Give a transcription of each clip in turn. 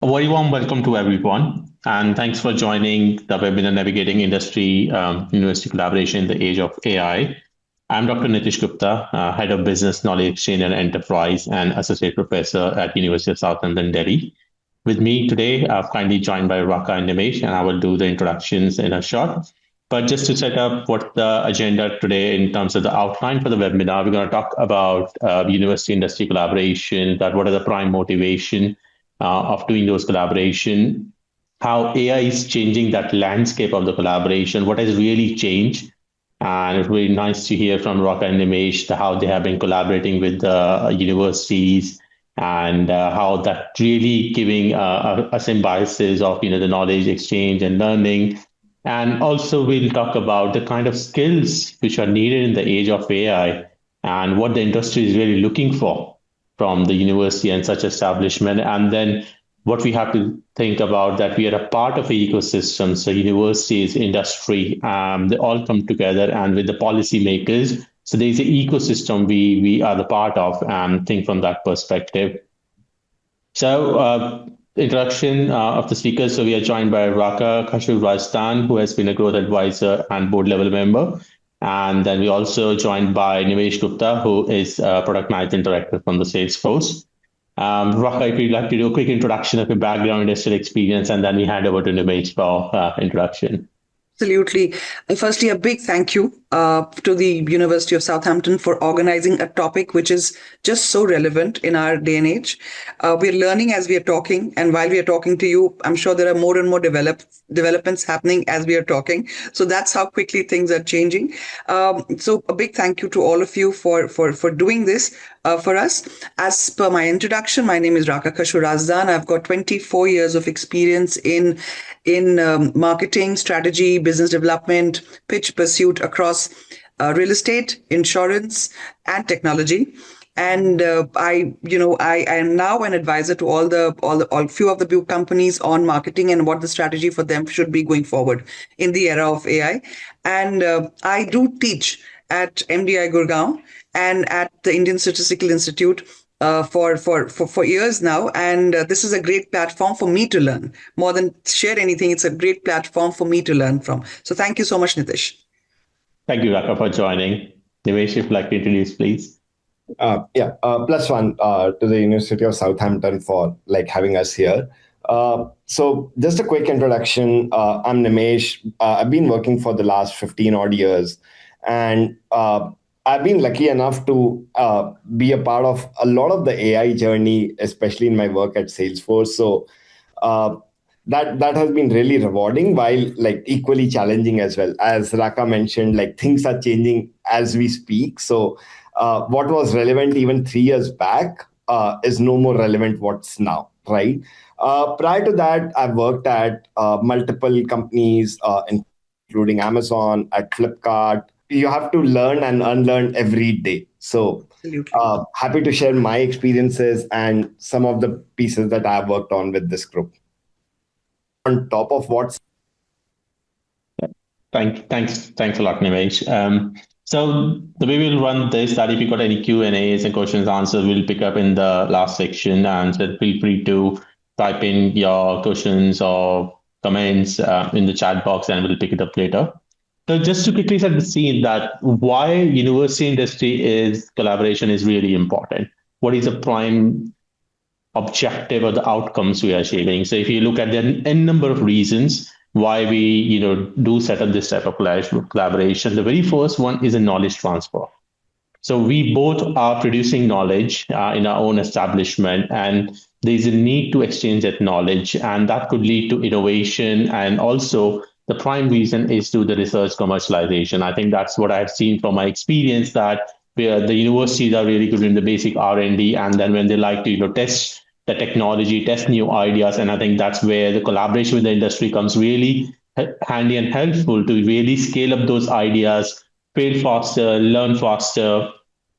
A very warm welcome to everyone, and thanks for joining the webinar Navigating Industry University Collaboration in the Age of AI. I'm Dr. Nitish Gupta, Head of Business Knowledge Exchange and Enterprise and Associate Professor at University of Southampton, Delhi. With me today, I've kindly joined by Raka and Nimesh, and I will do the introductions in a short. But just to set up what the agenda today in terms of the outline for the webinar, we're going to talk about university industry collaboration, that what are the prime motivation of doing those collaboration, how AI is changing that landscape of the collaboration, what has really changed. And it's really nice to hear from Raka and Nimesh how they have been collaborating with the universities and how that really giving a symbiosis of the knowledge exchange and learning. And also we'll talk about the kind of skills which are needed in the age of AI and what the industry is really looking for from the university and such establishment. And then what we have to think about that we are a part of an ecosystem. So universities, industry, they all come together and with the policymakers. So there's an ecosystem we are the part of and think from that perspective. So introduction of the speakers. So we are joined by Raka Khashu Razdan, who has been a growth advisor and board level member. And then we also joined by Nimesh Gupta, who is product management director from the Salesforce. Raka, if you'd like to do a quick introduction of your background, industrial experience, and then we hand over to Nimesh for introduction. Absolutely. Firstly, a big thank you to the University of Southampton for organizing a topic which is just so relevant in our day and age. We're learning as we are talking, and while we are talking to you, I'm sure there are more and more developments happening as we are talking. So that's how quickly things are changing. So a big thank you to all of you for doing this for us. As per my introduction, my name is Raka Khashu Razdan. I've got 24 years of experience in marketing, strategy, business development, pitch pursuit across real estate, insurance, and technology. And I am now an advisor to all few of the big companies on marketing and what the strategy for them should be going forward in the era of AI. And I do teach at MDI Gurgaon and at the Indian Statistical Institute for years now, and this is a great platform for me to learn. More than share anything, it's a great platform for me to learn from. So thank you so much, Nitish. Thank you, Raka, for joining. Nimesh, if you'd like to introduce, please. Plus one to the University of Southampton for having us here. So just a quick introduction. I'm Nimesh. I've been working for the last 15 odd years, and I've been lucky enough to be a part of a lot of the AI journey, especially in my work at Salesforce. So that has been really rewarding, while equally challenging as well. As Raka mentioned, things are changing as we speak. So what was relevant even 3 years back is no more relevant what's now, right? Prior to that, I've worked at multiple companies, including Amazon, at Flipkart. You have to learn and unlearn every day. So happy to share my experiences and some of the pieces that I've worked on with this group. On top of what's Thanks a lot, Nimesh. So the way we'll run this, that if you got any Q&As and questions answers, we'll pick up in the last section, and so feel free to type in your questions or comments in the chat box, and we'll pick it up later. So just to quickly set the scene that why university industry is collaboration is really important. What is the prime objective or the outcomes we are achieving? So if you look at the n number of reasons why we do set up this type of collaboration, the very first one is a knowledge transfer. So we both are producing knowledge in our own establishment, and there's a need to exchange that knowledge, and that could lead to innovation. And also the prime reason is to the research commercialization. I think that's what I've seen from my experience, that where the universities are really good in the basic R&D, and then when they like to test the technology, test new ideas, and I think that's where the collaboration with the industry comes really handy and helpful to really scale up those ideas, fail faster, learn faster,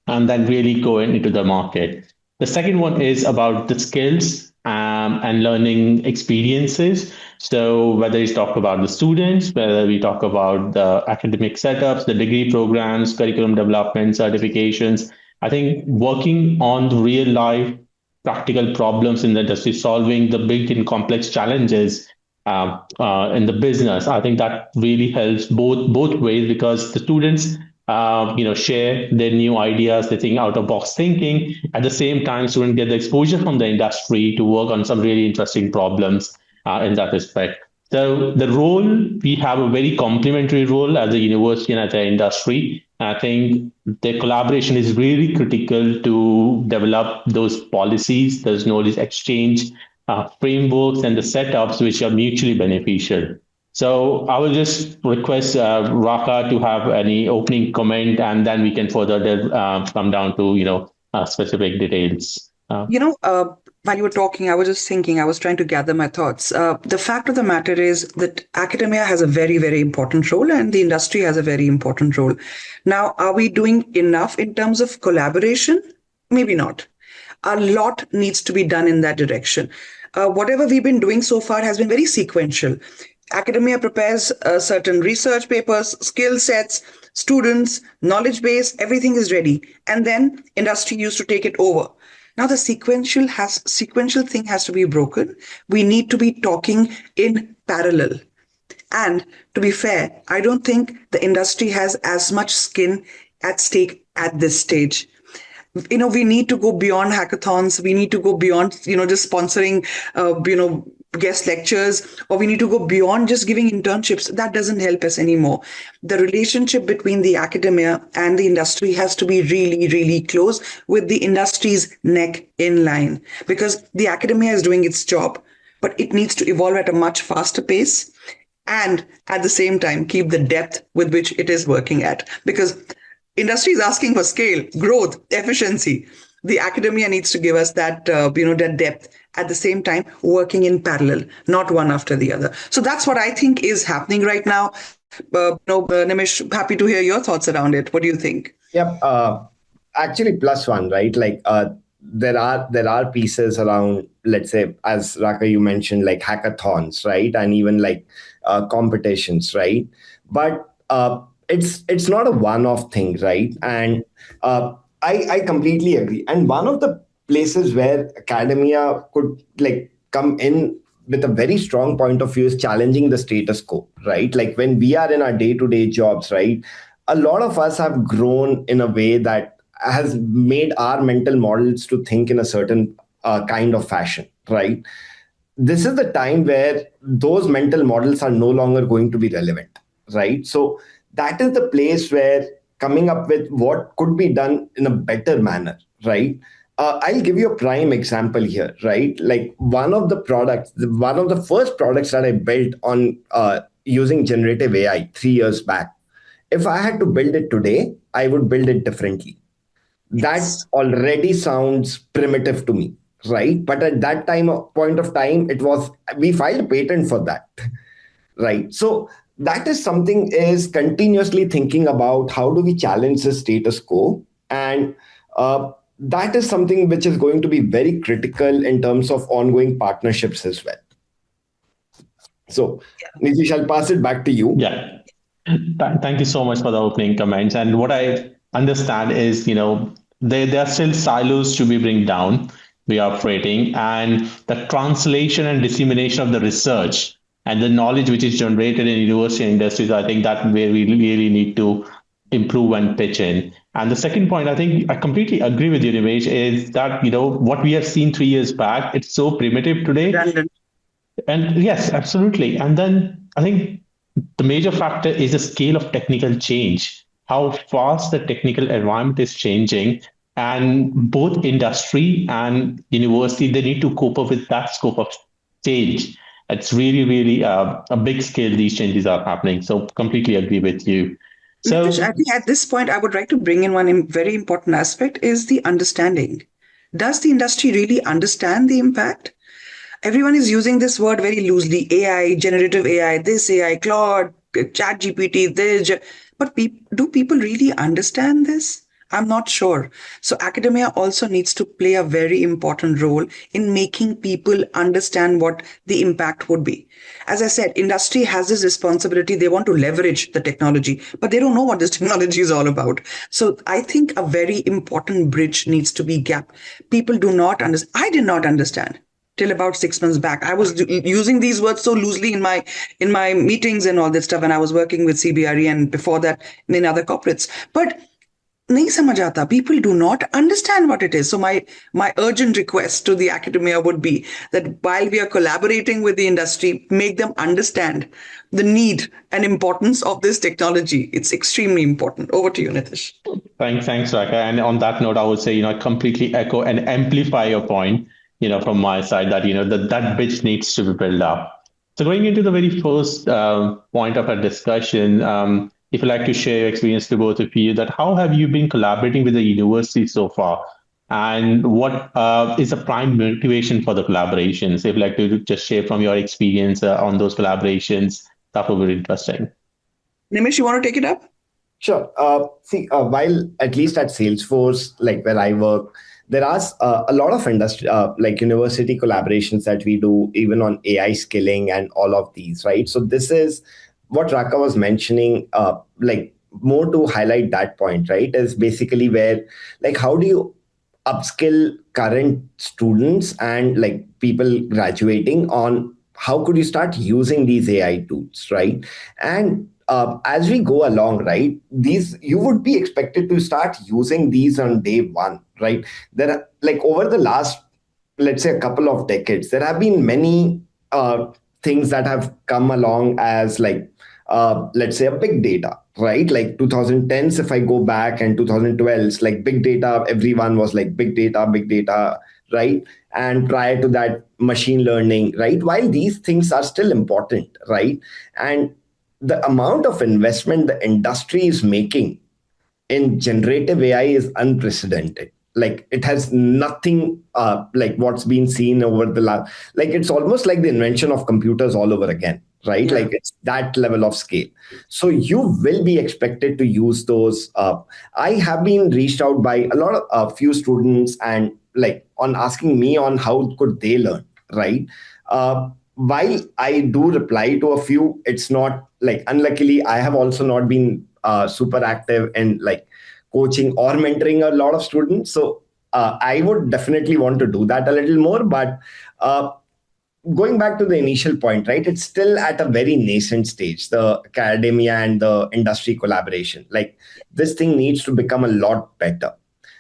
and then really go into the market. The second one is about the skills and learning experiences. So whether we talk about the students, whether we talk about the academic setups, the degree programs, curriculum development, certifications, I think working on the real life practical problems in the industry, solving the big and complex challenges in the business. I think that really helps both ways, because the students share their new ideas, they think out of box thinking. At the same time, students get the exposure from the industry to work on some really interesting problems in that respect. So the role, we have a very complementary role as a university and as an industry. I think the collaboration is really critical to develop those policies, those knowledge exchange frameworks, and the setups which are mutually beneficial. So I will just request Raka to have any opening comment, and then we can further come down to specific details. While you were talking, I was just thinking, I was trying to gather my thoughts. The fact of the matter is that academia has a very, very important role and the industry has a very important role. Now, are we doing enough in terms of collaboration? Maybe not. A lot needs to be done in that direction. Whatever we've been doing so far has been very sequential. Academia prepares certain research papers, skill sets, students, knowledge base, everything is ready. And then industry used to take it over. Now the sequential thing has to be broken. We need to be talking in parallel. And to be fair, I don't think the industry has as much skin at stake at this stage. We need to go beyond hackathons. We need to go beyond, just sponsoring, guest lectures, or we need to go beyond just giving internships. That doesn't help us anymore. The relationship between the academia and the industry has to be really, really close, with the industry's neck in line, because the academia is doing its job, but it needs to evolve at a much faster pace and at the same time keep the depth with which it is working at, because industry is asking for scale, growth, efficiency. The academia needs to give us that, that depth, at the same time working in parallel, not one after the other. So that's what I think is happening right now. Nimesh, happy to hear your thoughts around it. What do you think? Yep. Actually, plus one, right? Like there are pieces around, let's say, as Raka, you mentioned, like hackathons, right? And even like competitions, right? But it's not a one-off thing, right? And I completely agree. And one of the places where academia could like come in with a very strong point of view is challenging the status quo, right? Like when we are in our day-to-day jobs, right? A lot of us have grown in a way that has made our mental models to think in a certain kind of fashion, right? This is the time where those mental models are no longer going to be relevant, right? So that is the place where coming up with what could be done in a better manner, right? I'll give you a prime example here, right? Like one of the first products that I built on using generative AI 3 years back. If I had to build it today, I would build it differently. That already sounds primitive to me, right? But at that point of time, we filed a patent for that, right? So that is something is continuously thinking about how do we challenge the status quo, and that is something which is going to be very critical in terms of ongoing partnerships as well. So, Nitish, I'll pass it back to you. Yeah. Thank you so much for the opening comments. And what I understand is, there are still silos to be bring down. We are operating, and the translation and dissemination of the research and the knowledge which is generated in university and industries, I think that where we really need to improve and pitch in. And the second point, I think I completely agree with you, Nimesh, is that, what we have seen 3 years back, it's so primitive today. And yes, absolutely. And then I think the major factor is the scale of technical change, how fast the technical environment is changing. And both industry and university, they need to cope up with that scope of change. It's really, really a big scale these changes are happening. So completely agree with you. So Nitish, I think at this point, I would like to bring in one very important aspect is the understanding. Does the industry really understand the impact? Everyone is using this word very loosely. AI, generative AI, this AI, Claude, ChatGPT, this. But do people really understand this? I'm not sure. So academia also needs to play a very important role in making people understand what the impact would be. As I said, industry has this responsibility. They want to leverage the technology, but they don't know what this technology is all about. So I think a very important bridge needs to be gap. People do not understand. I did not understand till about 6 months back. I was using these words so loosely in my meetings and all that stuff, and I was working with CBRE and before that in other corporates. But नहीं समझ आता. People do not understand what it is. So my urgent request to the academia would be that while we are collaborating with the industry, make them understand the need and importance of this technology. It's extremely important. Over to you, Nitish. Thanks, Raka. And on that note, I would say, I completely echo and amplify your point, from my side that, that bridge needs to be built up. So going into the very first point of our discussion, if you'd like to share your experience to both of you, that how have you been collaborating with the university so far? And what is the prime motivation for the collaborations? If you'd like to just share from your experience on those collaborations, that would be interesting. Nimesh, you want to take it up? Sure. While at least at Salesforce, like where I work, there are a lot of industry, like university collaborations that we do, even on AI skilling and all of these, right? So this is what Raka was mentioning, like more to highlight that point, right? Is basically where, like, how do you upskill current students and like people graduating on how could you start using these AI tools, right? And as we go along, right, these you would be expected to start using these on day one, right? There are like over the last, let's say, a couple of decades, there have been many things that have come along as like, let's say, a big data, right? Like 2010s, if I go back, and 2012s, like big data, everyone was like big data, right? And prior to that, machine learning, right? While these things are still important, right? And the amount of investment the industry is making in generative AI is unprecedented. Like it has nothing like what's been seen over the last, like it's almost like the invention of computers all over again, right? Yeah. Like it's that level of scale. So you will be expected to use those. I have been reached out by a lot of few students and like on asking me on how could they learn, right? While I do reply to a few, it's not like, unluckily, I have also not been super active in like coaching or mentoring a lot of students. So I would definitely want to do that a little more. But going back to the initial point, right, it's still at a very nascent stage, the academia and the industry collaboration. Like this thing needs to become a lot better.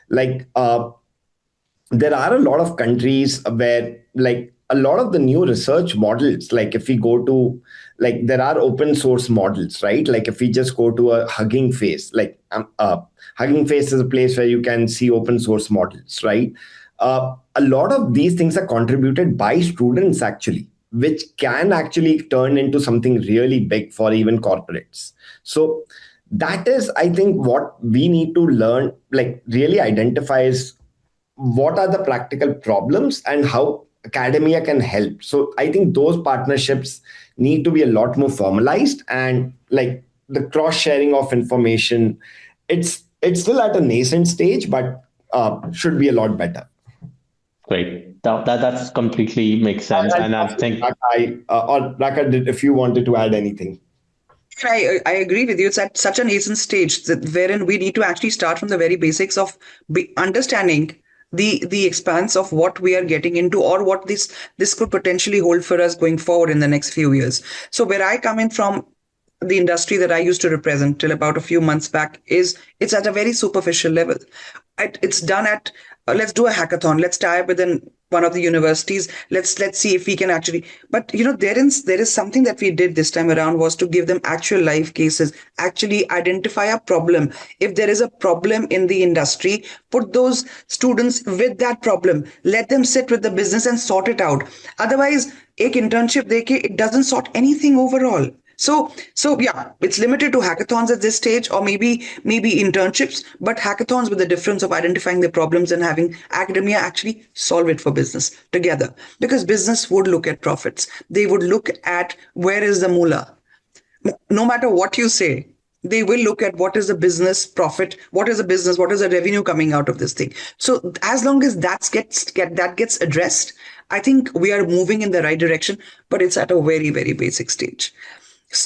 Like there are a lot of countries where like a lot of the new research models, like if we go to, like there are open source models, right? Like if we just go to a Hugging Face, like Hugging Face is a place where you can see open source models, right? A lot of these things are contributed by students actually, which can actually turn into something really big for even corporates. So that is, I think, what we need to learn, like really identifies what are the practical problems and how academia can help. So I think those partnerships need to be a lot more formalized, and like the cross sharing of information, it's still at a nascent stage, but should be a lot better. Great. That's completely makes sense. And I think or Raka, if you wanted to add anything. I agree with you. It's at such an nascent stage wherein we need to actually start from the very basics of understanding the expanse of what we are getting into, or what this could potentially hold for us going forward in the next few years. So where I come in from, the industry that I used to represent till about a few months back, it's at a very superficial level. It's done at let's do a hackathon. Let's tie up with one of the universities. Let's see if we can actually. But there is something that we did this time around, was to give them actual live cases. Actually identify a problem. If there is a problem in the industry, put those students with that problem. Let them sit with the business and sort it out. Otherwise, एक internship देके it doesn't sort anything overall. So yeah, it's limited to hackathons at this stage, or maybe internships, but hackathons with the difference of identifying the problems and having academia actually solve it for business together. Because business would look at profits. They would look at where is the moolah. No matter what you say, They will look at what is the business profit, what is the revenue coming out of this thing. So as long as that gets addressed, I think we are moving in the right direction, but it's at a very, very basic stage.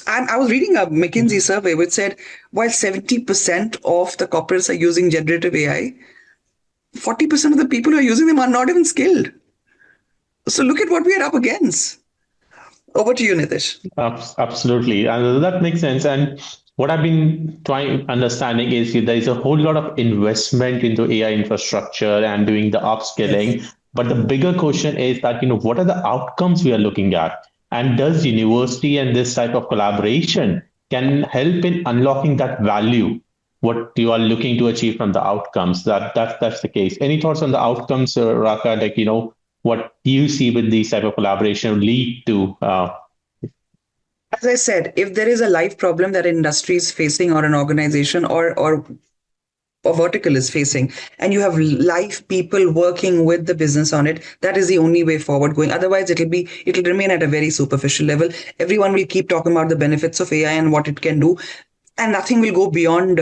And I was reading a McKinsey survey which said while 70% of the corporates are using generative AI, 40% of the people who are using them are not even skilled. So look at what we are up against. Over to you, Nitish. Absolutely. And that makes sense. And what I've been trying understanding is there is a whole lot of investment into AI infrastructure and doing the upskilling. Yes. But the bigger question is that, what are the outcomes we are looking at? And does university and this type of collaboration can help in unlocking that value, what you are looking to achieve from the outcomes? That's the case. Any thoughts on the outcomes, Raka? Like, what you see with these type of collaboration lead to? As I said, if there is a live problem that an industry is facing or an organization or a vertical is facing, and you have live people working with the business on it, that is the only way forward going. Otherwise, it'll remain at a very superficial level. Everyone will keep talking about the benefits of AI and what it can do, and nothing will go beyond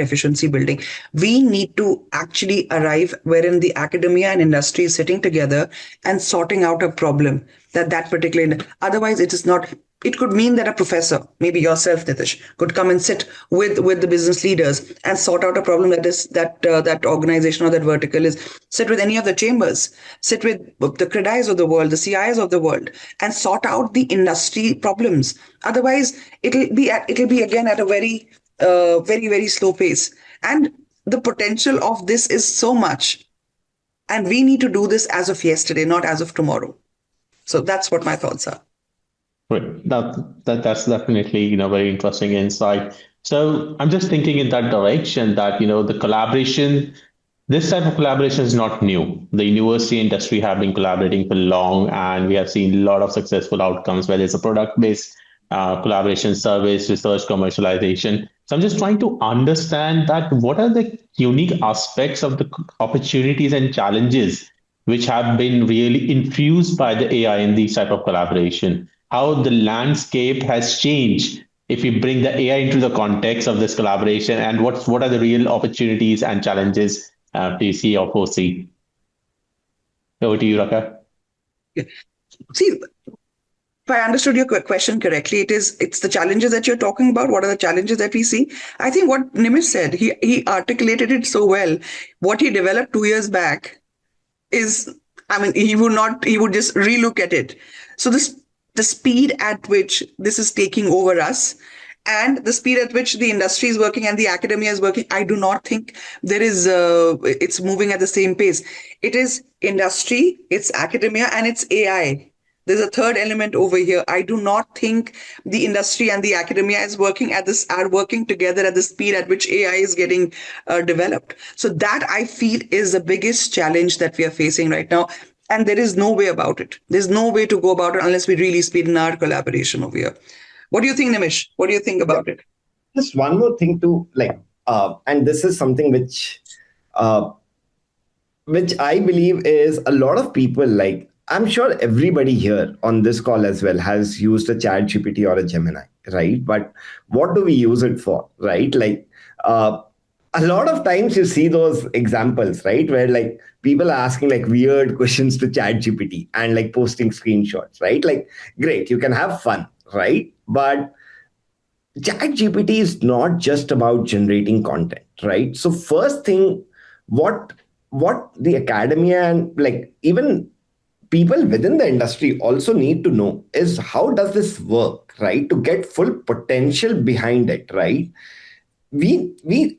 efficiency building. We need to actually arrive wherein the academia and industry is sitting together and sorting out a problem that particular. Otherwise, it is not. It could mean that a professor, maybe yourself, Nitish, could come and sit with the business leaders and sort out a problem that organization or that vertical is. Sit with any of the chambers, sit with the CREDIs of the world, the CIs of the world, and sort out the industry problems. Otherwise, it'll be again at a very very slow pace. And the potential of this is so much, and we need to do this as of yesterday, not as of tomorrow. So that's what my thoughts are. Right. That's definitely, very interesting insight. So I'm just thinking in that direction that, the collaboration, this type of collaboration is not new. The university industry have been collaborating for long, and we have seen a lot of successful outcomes, whether it's a product-based collaboration, service, research, commercialization. So I'm just trying to understand that what are the unique aspects of the opportunities and challenges which have been really infused by the AI in these type of collaboration? How the landscape has changed if you bring the AI into the context of this collaboration, and what are the real opportunities and challenges do you see or foresee? Over to you, Raka. Yeah. See, if I understood your question correctly, it's the challenges that you're talking about. What are the challenges that we see? I think what Nimesh said, he articulated it so well. What he developed 2 years back is, he would just relook at it. So the speed at which this is taking over us and the speed at which the industry is working and the academia is working, I do not think it's moving at the same pace. It is industry, it's academia, and it's AI. There's a third element over here. I do not think the industry and the academia are working together at the speed at which AI is getting developed. So that, I feel, is the biggest challenge that we are facing right now. And there is no way about it. There's no way to go about it unless we really speed in our collaboration over here. What do you think, Nimesh? What do you think about it? Just one more thing to and this is something which I believe is a lot of people, I'm sure everybody here on this call as well has used a Chat GPT or a Gemini, right? But what do we use it for, right? A lot of times you see those examples, right? Where people are asking weird questions to Chat GPT and posting screenshots, right? Great, you can have fun, right? But Chat GPT is not just about generating content, right? So first thing, what the academia and even people within the industry also need to know is how does this work, right? To get full potential behind it, right? We need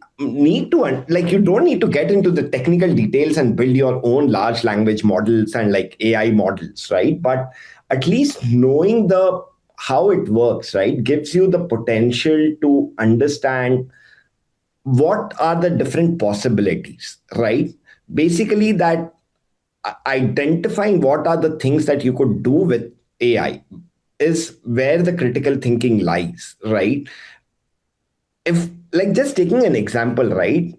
to you don't need to get into the technical details and build your own large language models and AI models, right? But at least knowing how it works, right, gives you the potential to understand what are the different possibilities, right? Basically, that identifying what are the things that you could do with AI is where the critical thinking lies, right? If just taking an example, right?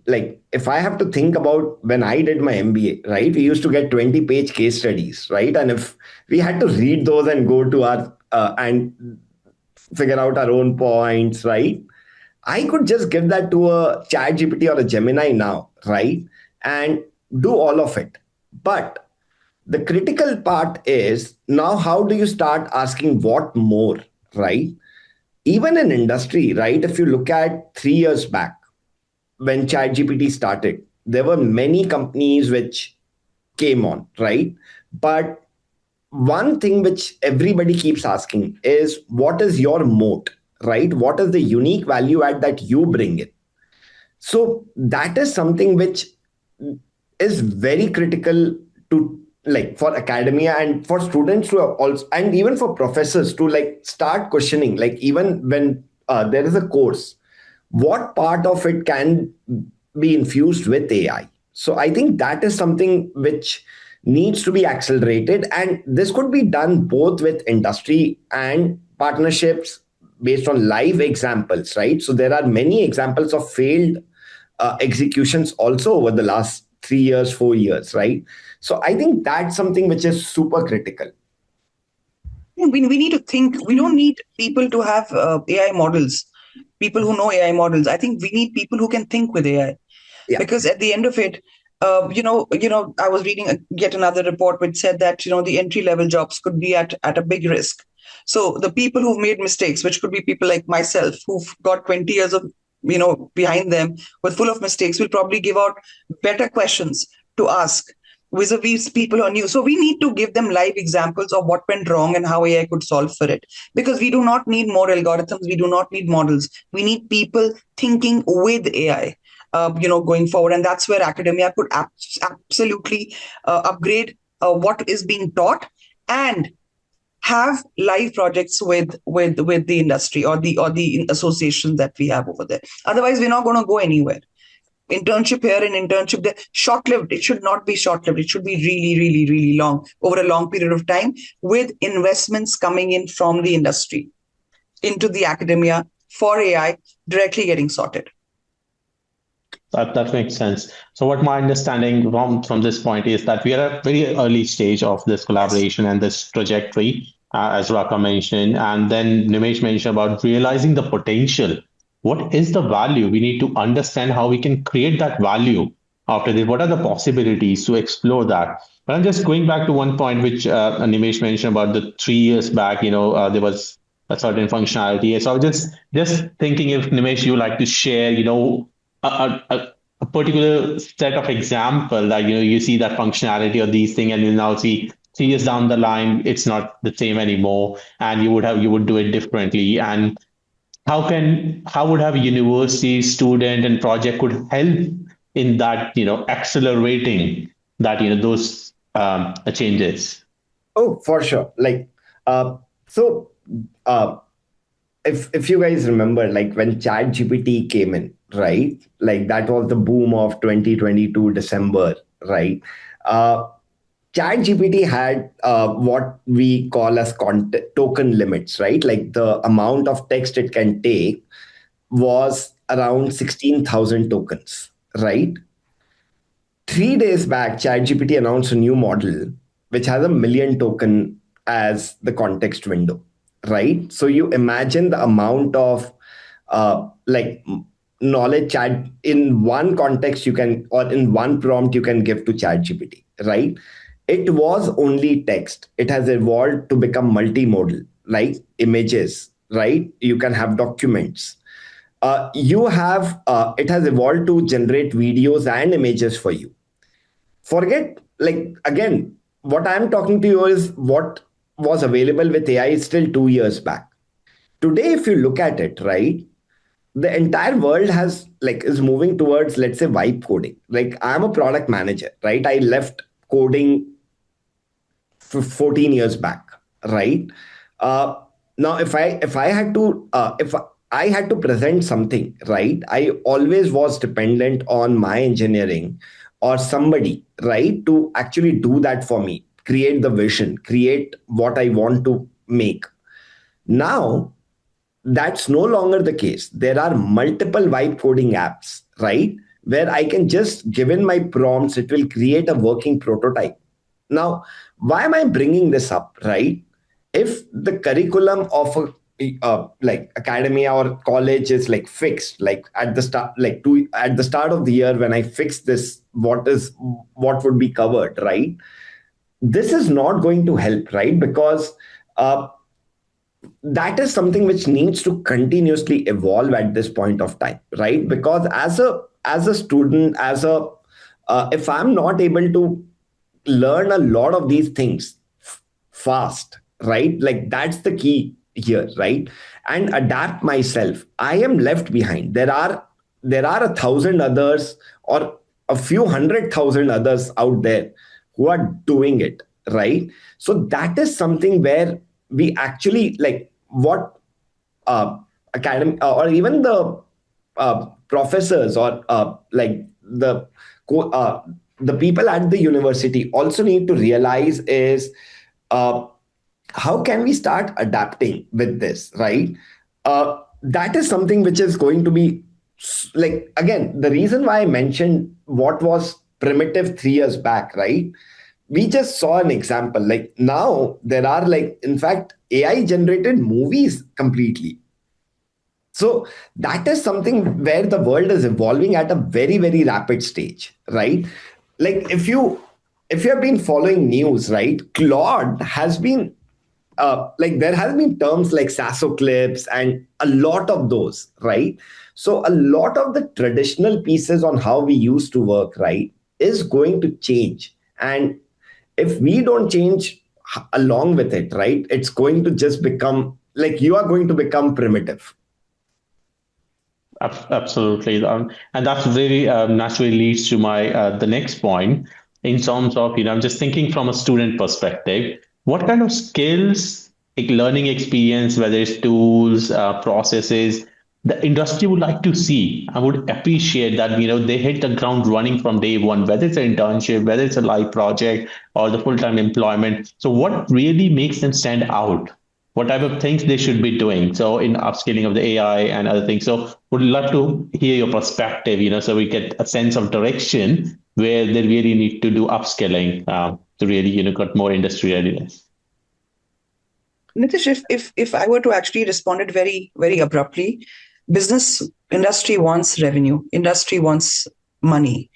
If I have to think about when I did my MBA, right? We used to get 20-page case studies, right? And if we had to read those and go to our and figure out our own points, right? I could just give that to a chat GPT or a Gemini now, right? And do all of it. But the critical part is now how do you start asking what more, right? Even in industry, right? If you look at 3 years back when ChatGPT started, there were many companies which came on, right? But one thing which everybody keeps asking is what is your moat, right? What is the unique value add that you bring in? So that is something which is very critical to, like, for academia and for students to also, and even for professors to like start questioning, like even when there is a course, what part of it can be infused with AI. So I think that is something which needs to be accelerated, and this could be done both with industry and partnerships based on live examples, right? So there are many examples of failed executions also over the last 3 years, 4 years, right? So I think that's something which is super critical. We need to think. We don't need people to have AI models, people who know AI models. I think we need people who can think with AI, Yeah. because at the end of it, I was reading yet another report which said that the entry level jobs could be at a big risk. So the people who've made mistakes, which could be people like myself who've got 20 years of behind them with full of mistakes, will probably give out better questions to ask vis-a-vis people who are new. So we need to give them live examples of what went wrong and how AI could solve for it. Because we do not need more algorithms, we do not need models. We need people thinking with AI. Going forward, and that's where academia could absolutely upgrade what is being taught and have live projects with the industry or the associations that we have over there. Otherwise, we're not going to go anywhere. Internship here and internship there, short-lived. It should not be short-lived. It should be really, really, really long, over a long period of time, with investments coming in from the industry into the academia for AI directly getting sorted. That makes sense. So what my understanding from this point is that we are at a very early stage of this collaboration and this trajectory, as Raka mentioned, and then Nimesh mentioned about realizing the potential. What is the value? We need to understand how we can create that value after this. What are the possibilities to explore that? But I'm just going back to one point which Nimesh mentioned about the 3 years back. There was a certain functionality. So I was just thinking if Nimesh, you like to share, a particular set of example that you see that functionality of these things, and you now see 3 years down the line it's not the same anymore, and you would do it differently. And how would have university student and project could help in that, accelerating that, those changes. Oh, for sure. So uh, if you guys remember, like when ChatGPT came in, right? Like that was the boom of 2022 December, right? Uh, ChatGPT had what we call as token limits, right? Like the amount of text it can take was around 16,000 tokens, right? 3 days back, ChatGPT announced a new model which has 1 million token as the context window, right? So you imagine the amount of like knowledge chat in one context you can, or in one prompt you can give to ChatGPT, right? It was only text. It has evolved to become multimodal, like images, right? You can have documents. It has evolved to generate videos and images for you. Forget, like, again, what I'm talking to you is what was available with AI still 2 years back. Today, if you look at it, right, the entire world has, like, is moving towards, let's say, vibe coding. Like, I'm a product manager, right? I left coding 14 years back, right? uh, Now if I had to present something, right, I always was dependent on my engineering or somebody, right, to actually do that for me, create the vision, create what I want to make. Now that's no longer the case. There are multiple vibe coding apps, right, where I can just give in my prompts, it will create a working prototype. Now, why am I bringing this up, right? If the curriculum of a like academia or college is like fixed, like at the start, at the start of the year when I fix this, what would be covered, right? This is not going to help, right? Because uh, that is something which needs to continuously evolve at this point of time, right? Because as a student, if I'm not able to learn a lot of these things fast, right? Like that's the key here, right? And adapt myself, I am left behind. There are 1,000 others, or a few 100,000 others out there who are doing it, right? So that is something where we actually, like, what uh, academy or even the professors, or like the people at the university also need to realize is, uh, how can we start adapting with this, right? That is something which is going to be, like, again, the reason why I mentioned what was primitive 3 years back, right? We just saw an example. Like, now there are, like, in fact, AI generated movies completely. So that is something where the world is evolving at a very, very rapid stage, right? Like, if you have been following news, right, Claude has been, like, there has been terms like sasso clips and a lot of those, right? So a lot of the traditional pieces on how we used to work, right, is going to change. And if we don't change along with it, right, it's going to just become like, you are going to become primitive. Absolutely, and that really naturally leads to my the next point in terms of I'm just thinking from a student perspective, what kind of skills, like learning experience, whether it's tools, processes, the industry would like to see. I would appreciate that they hit the ground running from day one, whether it's an internship, whether it's a live project, or the full-time employment. So, what really makes them stand out? What type of things they should be doing? So in upscaling of the AI and other things. So would love to hear your perspective, so we get a sense of direction where they really need to do upskilling to really, get more industry readiness. Nitish, if I were to actually respond it very, very abruptly, business industry wants revenue, industry wants money.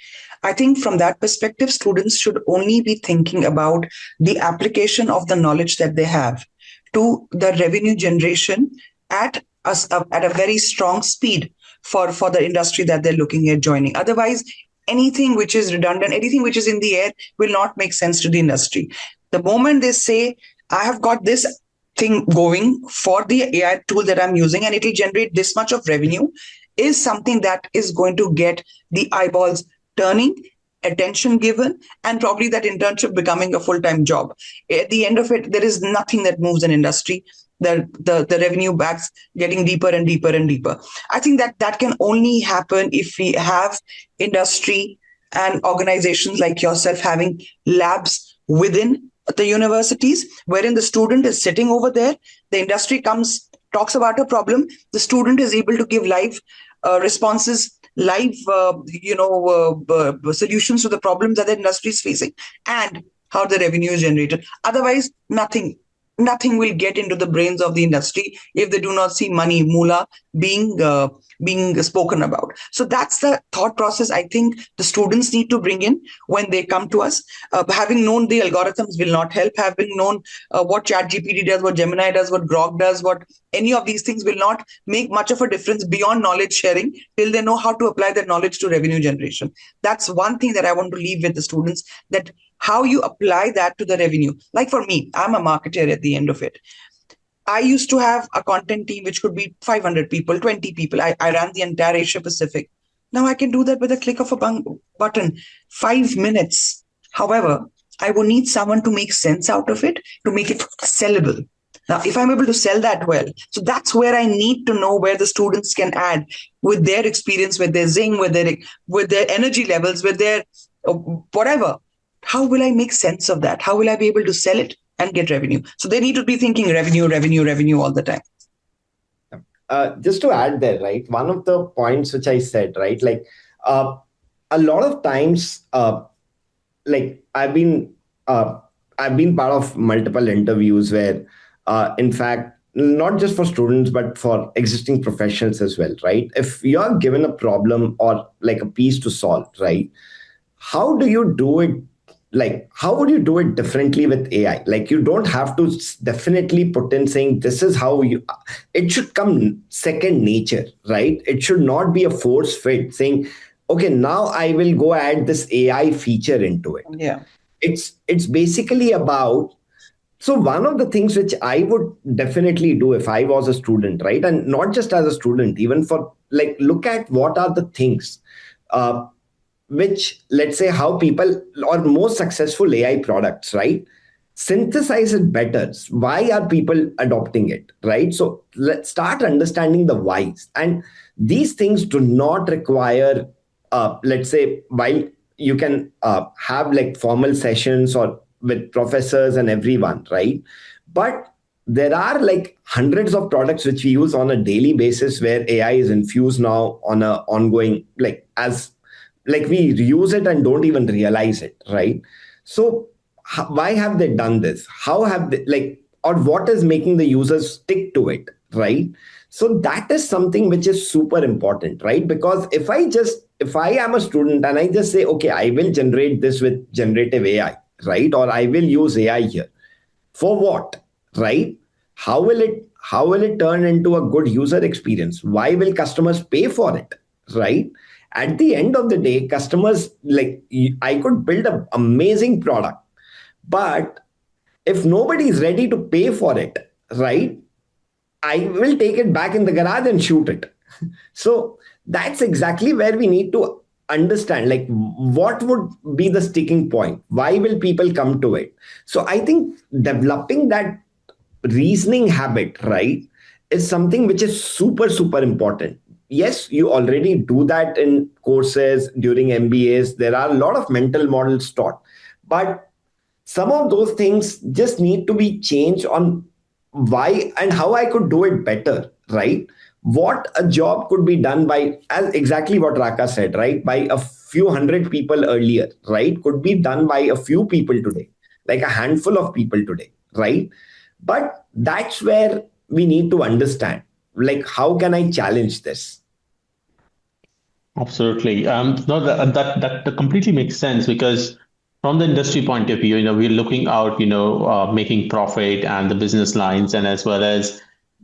I think from that perspective, students should only be thinking about the application of the knowledge that they have to the revenue generation at a very strong speed for the industry that they're looking at joining. Otherwise, anything which is redundant, anything which is in the air will not make sense to the industry. The moment they say, I have got this thing going for the AI tool that I'm using and it will generate this much of revenue, is something that is going to get the eyeballs turning, attention given, and probably that internship becoming a full-time job. At the end of it, there is nothing that moves an industry. The revenue backs getting deeper and deeper and deeper. I think that can only happen if we have industry and organizations like yourself having labs within the universities, wherein the student is sitting over there, the industry comes, talks about a problem, the student is able to give live responses, live solutions to the problems that the industry is facing, and how the revenue is generated. Otherwise, nothing will get into the brains of the industry if they do not see money, moolah, being spoken about. So that's the thought process I think the students need to bring in when they come to us. Having known the algorithms will not help. Having known what ChatGPT does, what Gemini does, what Grok does, what any of these things will not make much of a difference beyond knowledge sharing till they know how to apply that knowledge to revenue generation. That's one thing that I want to leave with the students, that how you apply that to the revenue. Like for me, I'm a marketer at the end of it. I used to have a content team which could be 500 people, 20 people. I ran the entire Asia Pacific. Now I can do that with a click of a button, 5 minutes. However, I will need someone to make sense out of it, to make it sellable. Now, if I'm able to sell that well, so that's where I need to know where the students can add with their experience, with their zing, with their energy levels, with their whatever. How will I make sense of that? How will I be able to sell it and get revenue? So they need to be thinking revenue, revenue, revenue all the time. Just to add there, right? One of the points which I said, right? Like, a lot of times, like I've been part of multiple interviews where, in fact, not just for students, but for existing professionals as well, right? If you're given a problem or like a piece to solve, right? How do you do it? Like, how would you do it differently with AI? Like, you don't have to definitely put in saying this is how you, it should come second nature, right? It should not be a force fit saying, okay, now I will go add this AI feature into it. Yeah. It's basically about, so one of the things which I would definitely do if I was a student, right? And not just as a student, even for like, look at what are the things uh, which, let's say, how people or most successful AI products, right? Synthesize it better. Why are people adopting it, right? So let's start understanding the whys. And these things do not require, let's say, while you can have like formal sessions or with professors and everyone, right? But there are like hundreds of products which we use on a daily basis where AI is infused now on a ongoing, like as like we use it and don't even realize it, right? So why have they done this? How have they, like, or what is making the users stick to it, right? So that is something which is super important, right? Because if I am a student and I just say, okay, I will generate this with generative AI, right? Or I will use AI here, for what, right? How will it turn into a good user experience? Why will customers pay for it, right? At the end of the day, customers, like, I could build an amazing product, but if nobody is ready to pay for it, right, I will take it back in the garage and shoot it. So that's exactly where we need to understand, like, what would be the sticking point? Why will people come to it? So I think developing that reasoning habit, right, is something which is super, super important. Yes, you already do that in courses during MBAs. There are a lot of mental models taught, but some of those things just need to be changed on why and how I could do it better, right? What a job could be done by, as exactly what Raka said, right? By a few hundred people earlier, right? Could be done by a few people today, like a handful of people today, right? But that's where we need to understand, like, how can I challenge this? Absolutely. No, that completely makes sense because from the industry point of view, we're looking out, making profit and the business lines, and as well as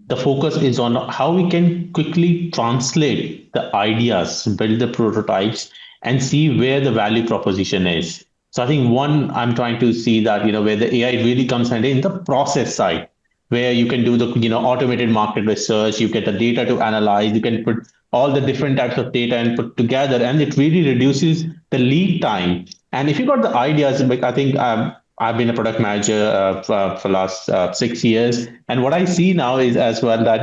the focus is on how we can quickly translate the ideas, build the prototypes, and see where the value proposition is. So I think one, I'm trying to see that, where the AI really comes handy in the process side, where you can do the, automated market research, you get the data to analyze, you can put all the different types of data and put together, and it really reduces the lead time. And if you got the ideas, like I think I've been a product manager for last 6 years, and what I see now is as well that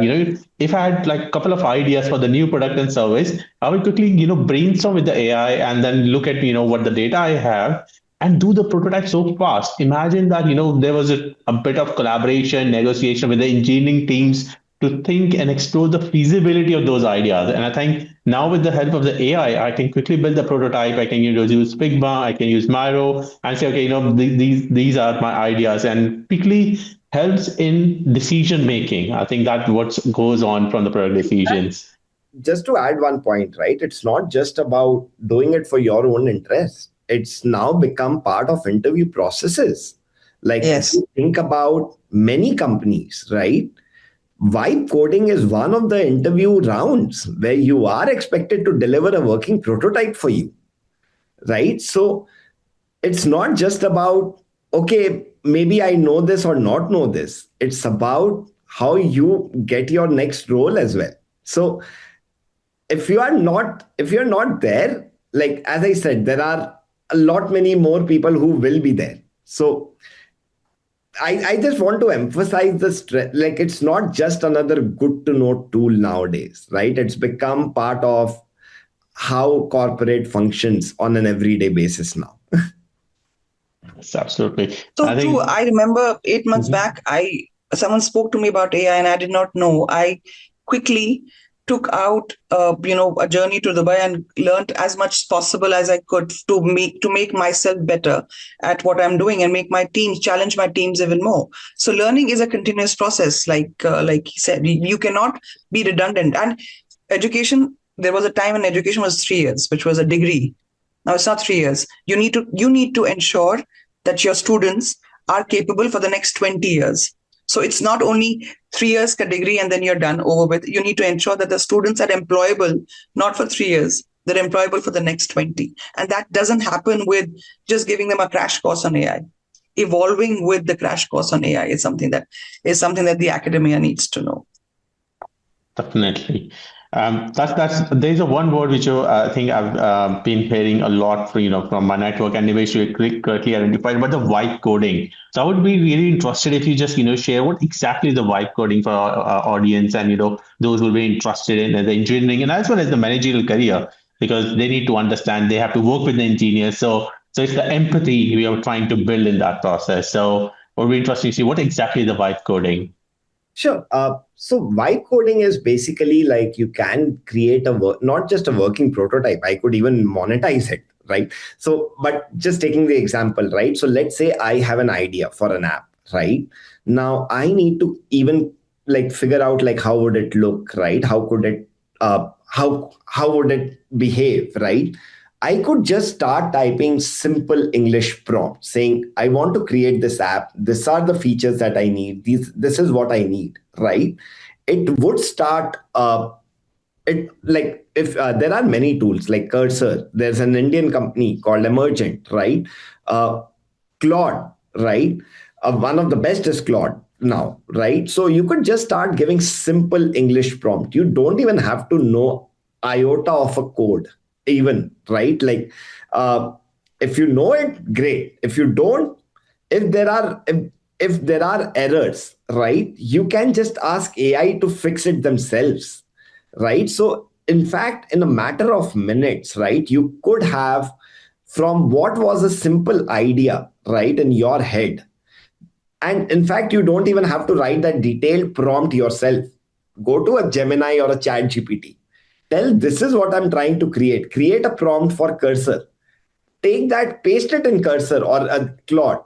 if I had like a couple of ideas for the new product and service, I would quickly brainstorm with the AI and then look at what the data I have and do the prototype so fast. Imagine that there was a bit of collaboration, negotiation with the engineering teams to think and explore the feasibility of those ideas. And I think now with the help of the AI, I can quickly build the prototype. I can use Figma, I can use Miro, and say, okay, these are my ideas, and quickly helps in decision making. I think that what goes on from the product decisions. Just to add one point, right? It's not just about doing it for your own interest. It's now become part of interview processes. Like, if Yes. you think about many companies, right? Vibe coding is one of the interview rounds where you are expected to deliver a working prototype for you, right? So it's not just about, okay, maybe I know this or not know this. It's about how you get your next role as well. So if you're not there, like as I said, there are a lot many more people who will be there. So I just want to emphasize the stress. Like, it's not just another good to know tool nowadays, right? It's become part of how corporate functions on an everyday basis now. Yes, absolutely. So I true. think. I remember 8 months Mhm. back, I someone spoke to me about AI and I did not know. I quickly took out, a journey to Dubai and learned as much as possible as I could to make myself better at what I'm doing and make my teams challenge my teams even more. So learning is a continuous process, like he said. You cannot be redundant. And education, there was a time when education was 3 years, which was a degree. Now it's not 3 years. You need to ensure that your students are capable for the next 20 years. So it's not only 3 years ka degree and then you're done over with. You need to ensure that the students are employable, not for 3 years. They're employable for the next 20. And that doesn't happen with just giving them a crash course on AI. Evolving with the crash course on AI is something that the academia needs to know. Definitely. There's a one word which I think I've been hearing a lot from my network, and Nimesh, you correctly identified, but the vibe coding. So I would be really interested if you just share what exactly is the vibe coding for our audience, and those who will be interested in the engineering and as well as the managerial career, because they need to understand they have to work with the engineers. So it's the empathy we are trying to build in that process. So it would be interesting to see what exactly is the vibe coding. Sure. So vibe coding is basically like you can create not just a working prototype. I could even monetize it, right? So, but just taking the example, right? So let's say I have an idea for an app, right? Now I need to even like figure out like how would it look, right? How could it, how would it behave, right? I could just start typing simple English prompt saying, I want to create this app. These are the features that I need. This is what I need, right? It would start, it like if there are many tools like Cursor, there's an Indian company called Emergent, right? Claude, right? One of the best is Claude now, right? So you could just start giving simple English prompt. You don't even have to know iota of a code even, right? Like if you know it, great. If you don't, if there are if there are errors, right, you can just ask AI to fix it themselves, right? So in fact, in a matter of minutes, right, you could have from what was a simple idea, right, in your head. And in fact, you don't even have to write that detailed prompt yourself. Go to a Gemini or a Chat GPT. Tell this is what I'm trying to create. Create a prompt for Cursor. Take that, paste it in Cursor or a Claude.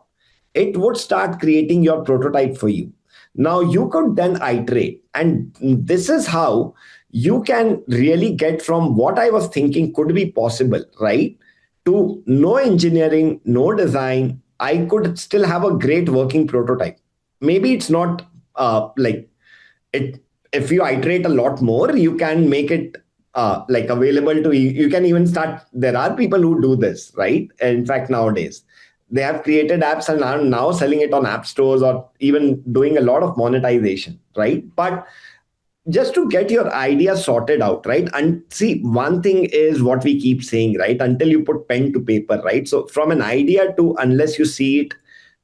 It would start creating your prototype for you. Now you could then iterate. And this is how you can really get from what I was thinking could be possible, right? To no engineering, no design, I could still have a great working prototype. Maybe it's not like it. If you iterate a lot more, you can make it like available to you. You can even start. There are people who do this, right? In fact, nowadays they have created apps and are now selling it on app stores or even doing a lot of monetization, right? But just to get your idea sorted out, right? And see, one thing is what we keep saying, right? Until you put pen to paper, right? So from an idea to unless you see it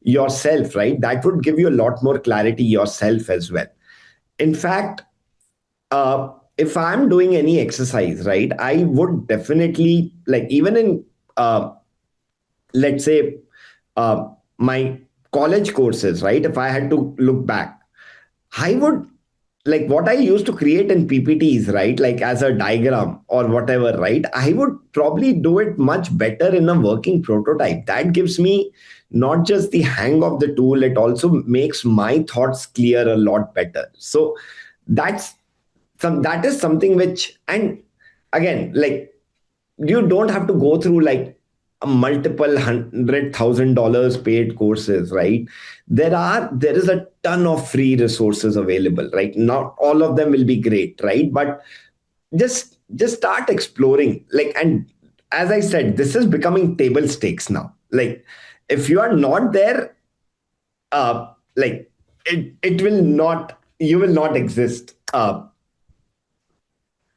yourself, right? That would give you a lot more clarity yourself as well. In fact, if I'm doing any exercise, right, I would definitely like even in let's say my college courses, right? If I had to look back, I would like what I used to create in PPTs, right? Like as a diagram or whatever, right? I would probably do it much better in a working prototype. That gives me not just the hang of the tool, it also makes my thoughts clear a lot better. So that's that is something which, and again, like you don't have to go through like a multiple $100,000 paid courses, right? There is a ton of free resources available, right? Not all of them will be great, right? But just start exploring, like, and as I said, this is becoming table stakes now. Like if you are not there, like it will not, you will not exist.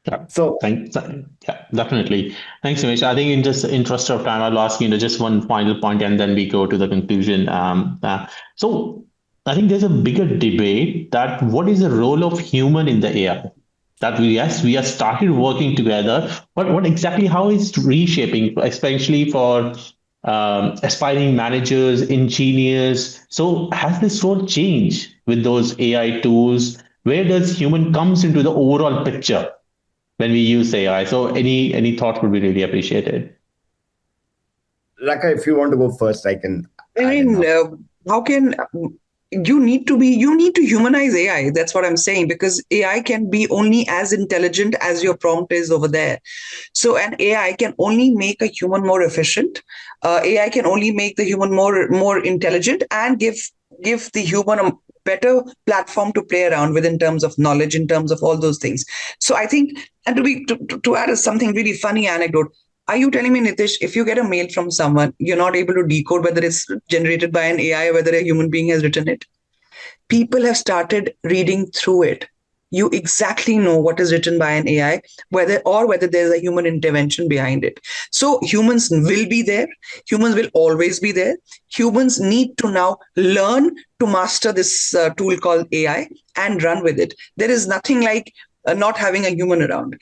Yeah. So Yeah, definitely. Thanks, Nimesh. I think in just interest of time, I'll ask just one final point and then we go to the conclusion. So I think there's a bigger debate that what is the role of human in the AI? That we have started working together, but what exactly, how is reshaping, especially for aspiring managers, engineers? So has this role changed with those AI tools? Where does human comes into the overall picture? when we use AI. So any thoughts would be really appreciated. Raka, if you want to go first, I can I add in mean, now. how can you need to humanize AI? That's what I'm saying, because AI can be only as intelligent as your prompt is over there. So an AI can only make a human more efficient. AI can only make the human more intelligent and give the human a better platform to play around with in terms of knowledge, in terms of all those things. So I think, and to add something really funny anecdote. Are you telling me, Nitish, if you get a mail from someone, you're not able to decode whether it's generated by an AI or whether a human being has written it? People have started reading through it. You exactly know what is written by an AI, whether there's a human intervention behind it. So humans will be there. Humans will always be there. Humans need to now learn to master this tool called AI and run with it. There is nothing like not having a human around.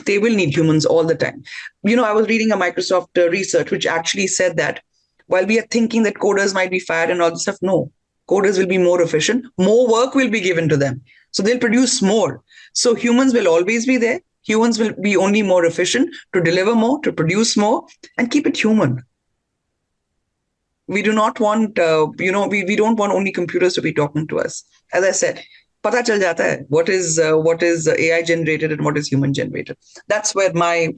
They will need humans all the time. I was reading a Microsoft research which actually said that while we are thinking that coders might be fired and all this stuff, no, coders will be more efficient, more work will be given to them. So they'll produce more. So humans will always be there. Humans will be only more efficient to deliver more, to produce more, and keep it human. We do not want, we don't want only computers to be talking to us. As I said, pata chal jata hai what is AI generated and what is human generated. That's what my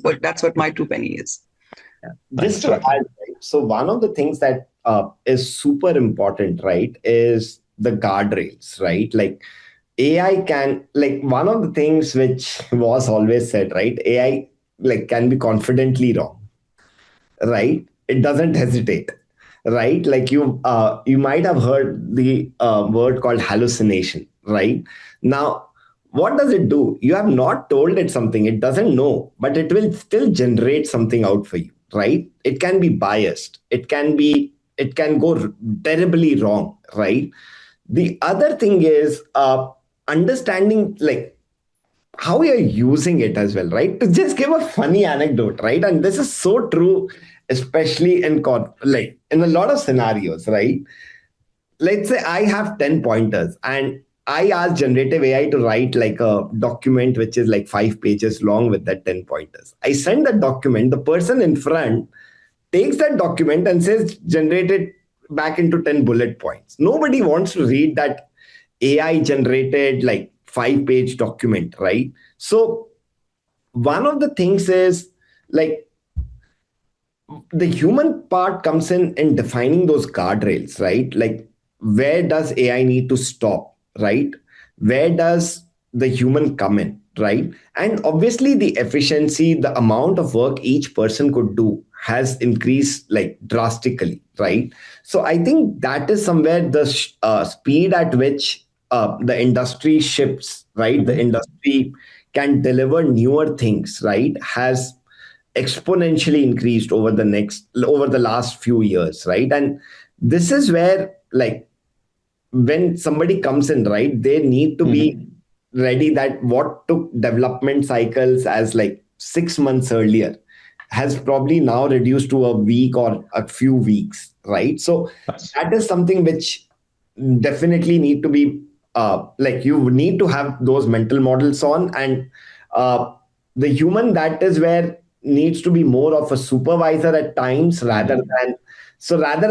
two penny is. Just Thanks, to Raka. add, right? So one of the things that is super important, right, is the guardrails, right? Like AI can, like one of the things which was always said, right? AI like can be confidently wrong, right? It doesn't hesitate, right? Like you might have heard the word called hallucination, right? Now, what does it do? You have not told it something, it doesn't know, but it will still generate something out for you, right? It can be biased, it can go terribly wrong, right? The other thing is understanding like how you're using it as well, right? To just give a funny anecdote, right? And this is so true, especially in like in a lot of scenarios, right? Let's say I have 10 pointers and I ask generative AI to write like a document which is like 5 pages long with that 10 pointers. I send that document, the person in front takes that document and says, generate it back into 10 bullet points. Nobody wants to read that AI generated like 5 page document, right? So one of the things is like the human part comes in defining those guardrails, right? Like where does AI need to stop, right? Where does the human come in, right? And obviously the efficiency, the amount of work each person could do has increased like drastically, right? So I think that is somewhere the speed at which the industry shifts, right? The industry can deliver newer things, right? Has exponentially increased over the last few years, right? And this is where like when somebody comes in, right, they need to be ready that what took development cycles as like 6 months earlier has probably now reduced to a week or a few weeks, right? So That's that is something which definitely need to be like you need to have those mental models on, and the human, that is where needs to be more of a supervisor at times rather